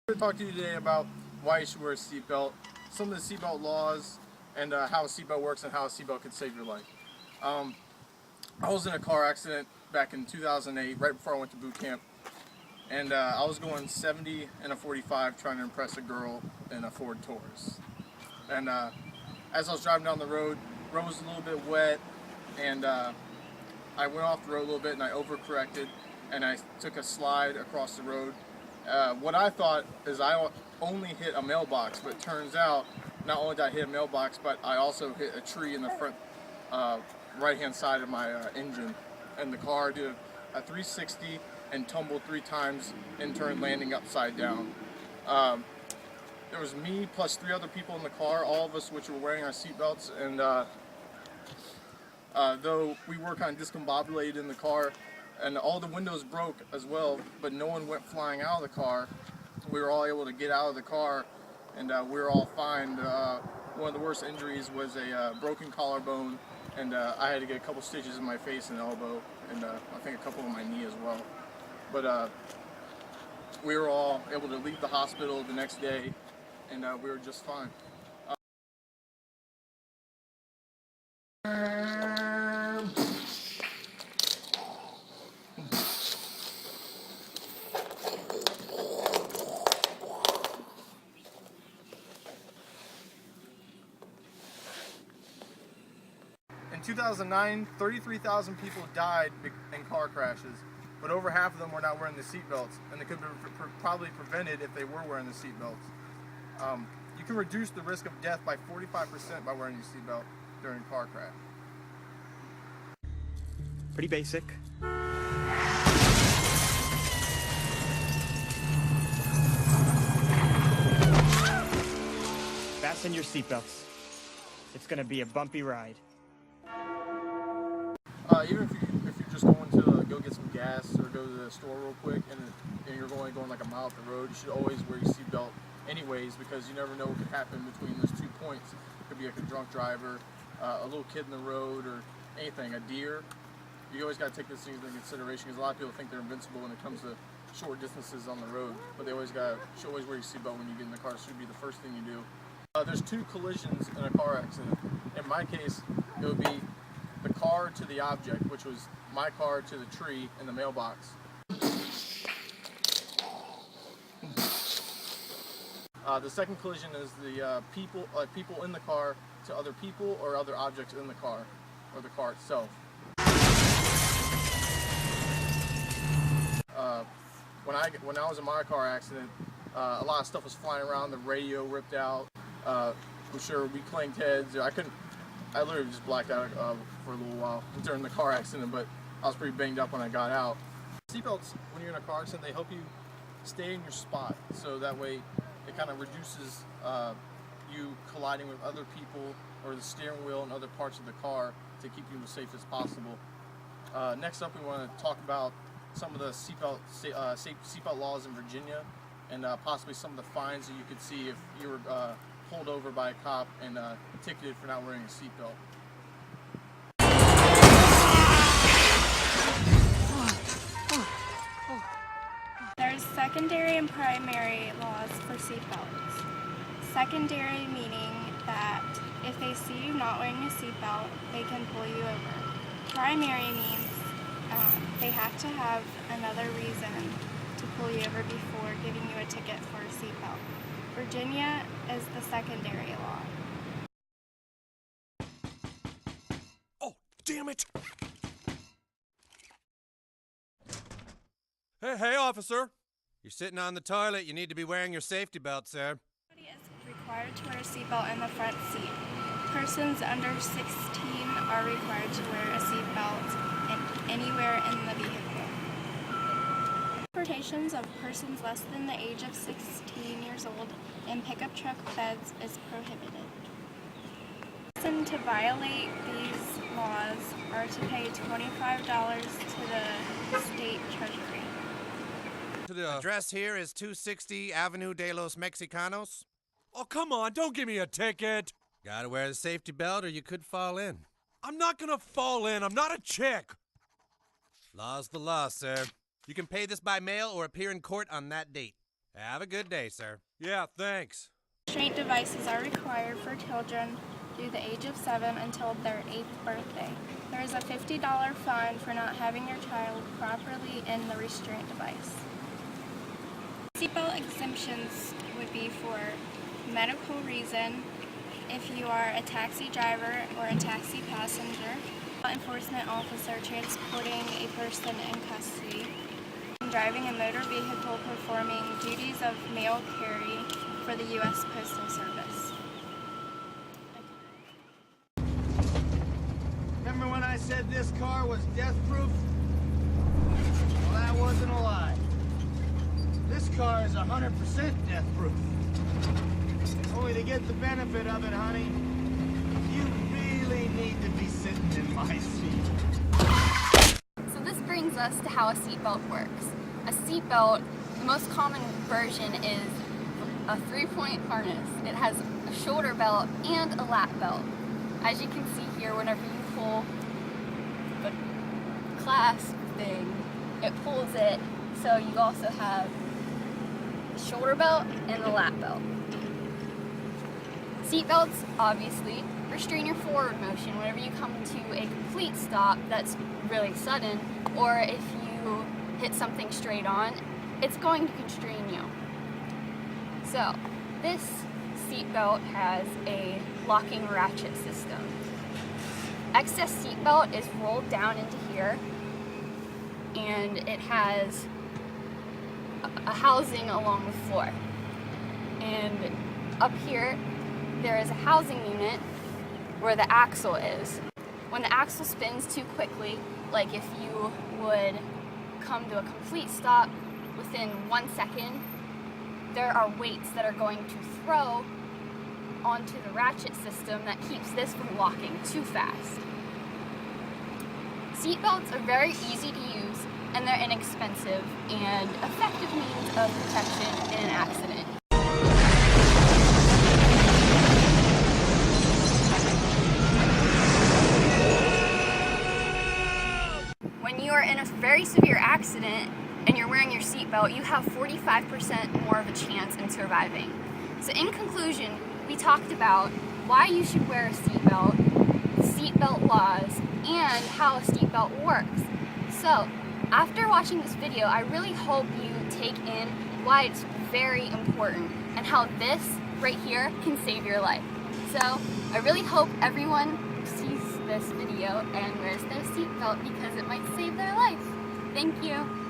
I'm going to talk to you today about why you should wear a seatbelt, some of the seatbelt laws, and how a seatbelt works and how a seatbelt can save your life. I was in a car accident back in 2008, right before I went to boot camp, and I was going 70 in a 45 trying to impress a girl in a Ford Taurus. And as I was driving down the road was a little bit wet, and I went off the road a little bit and I overcorrected, and I took a slide across the road. What I thought is I only hit a mailbox, but it turns out not only did I hit a mailbox, but I also hit a tree in the front right-hand side of my engine, and the car did a 360 and tumbled 3 times in turn, landing upside down. There was me plus 3 other people in the car, all of us which were wearing our seatbelts, and though we were kind of discombobulated in the car, and all the windows broke as well, but no one went flying out of the car. We were all able to get out of the car, and we were all fine. One of the worst injuries was a broken collarbone, and I had to get a couple stitches in my face and elbow, and I think a couple on my knee as well. But we were all able to leave the hospital the next day, and we were just fine. In 2009, 33,000 people died in car crashes, but over half of them were not wearing the seatbelts, and they could be probably prevented if they were wearing the seatbelts. You can reduce the risk of death by 45% by wearing your seatbelt during a car crash. Pretty basic. Fasten your seatbelts. It's gonna be a bumpy ride. Even if you're just going to go get some gas or go to the store real quick, and you're only going like a mile up the road, you should always wear your seatbelt anyways, because you never know what could happen between those 2 points. It could be like a drunk driver, a little kid in the road, or anything, a deer. You always got to take those things into consideration, because a lot of people think they're invincible when it comes to short distances on the road, but they always should always wear your seatbelt when you get in the car. So it should be the first thing you do. There's 2 collisions in a car accident. In my case, it would be the car to the object, which was my car to the tree in the mailbox. The second collision is the people in the car to other people or other objects in the car, or the car itself. When I was in my car accident, a lot of stuff was flying around. The radio ripped out. I'm sure we clanged heads. I literally just blacked out for a little while during the car accident, but I was pretty banged up when I got out. Seatbelts, when you're in a car accident, they help you stay in your spot, so that way it kind of reduces you colliding with other people or the steering wheel and other parts of the car to keep you as safe as possible. Next up, we want to talk about some of the seatbelt laws in Virginia, and possibly some of the fines that you could see if you were pulled over by a cop and ticketed for not wearing a seatbelt. There's secondary and primary laws for seatbelts. Secondary meaning that if they see you not wearing a seatbelt, they can pull you over. Primary means they have to have another reason to pull you over before giving you a ticket for a seatbelt. Virginia is the secondary law. Oh, damn it! Hey, officer! You're sitting on the toilet. You need to be wearing your safety belt, sir. Everybody is required to wear a seatbelt in the front seat. Persons under 16 are required to wear a seatbelt anywhere in the vehicle. Transportations of persons less than the age of 16 years old in pickup truck beds is prohibited. Persons to violate these laws are to pay $25 to the state treasury. The address here is 260 Avenue de los Mexicanos. Oh, come on, don't give me a ticket. Gotta wear the safety belt or you could fall in. I'm not gonna fall in. I'm not a chick. Law's the law, sir. You can pay this by mail or appear in court on that date. Have a good day, sir. Yeah, thanks. Restraint devices are required for children through the age of 7 until their 8th birthday. There is a $50 fine for not having your child properly in the restraint device. Seatbelt exemptions would be for medical reason, if you are a taxi driver or a taxi passenger, law enforcement officer transporting a person in custody, driving a motor vehicle performing duties of mail carry for the U.S. Postal Service. Remember when I said this car was death-proof? Well, that wasn't a lie. This car is 100% death-proof. Only to get the benefit of it, honey, you really need to be sitting in my seat. So this brings us to how a seatbelt works. A seatbelt, the most common version is a 3-point harness. It has a shoulder belt and a lap belt. As you can see here, whenever you pull the clasp thing, it pulls it, so you also have the shoulder belt and the lap belt. Seatbelts obviously restrain your forward motion whenever you come to a complete stop that's really sudden, or if you hit something straight on, it's going to constrain you. So this seatbelt has a locking ratchet system. Excess seatbelt is rolled down into here, and it has a housing along the floor. And up here, there is a housing unit where the axle is. When the axle spins too quickly, like if you would come to a complete stop within 1 second, there are weights that are going to throw onto the ratchet system that keeps this from locking too fast. Seatbelts are very easy to use, and they're inexpensive and effective means of protection in an accident. When you are in a very severe accident and you're wearing your seatbelt, you have 45% more of a chance in surviving. So in conclusion, we talked about why you should wear a seatbelt, seatbelt laws, and how a seatbelt works. So after watching this video, I really hope you take in why it's very important and how this right here can save your life. So I really hope everyone sees this video and wears their seatbelt because it might save their life. Thank you.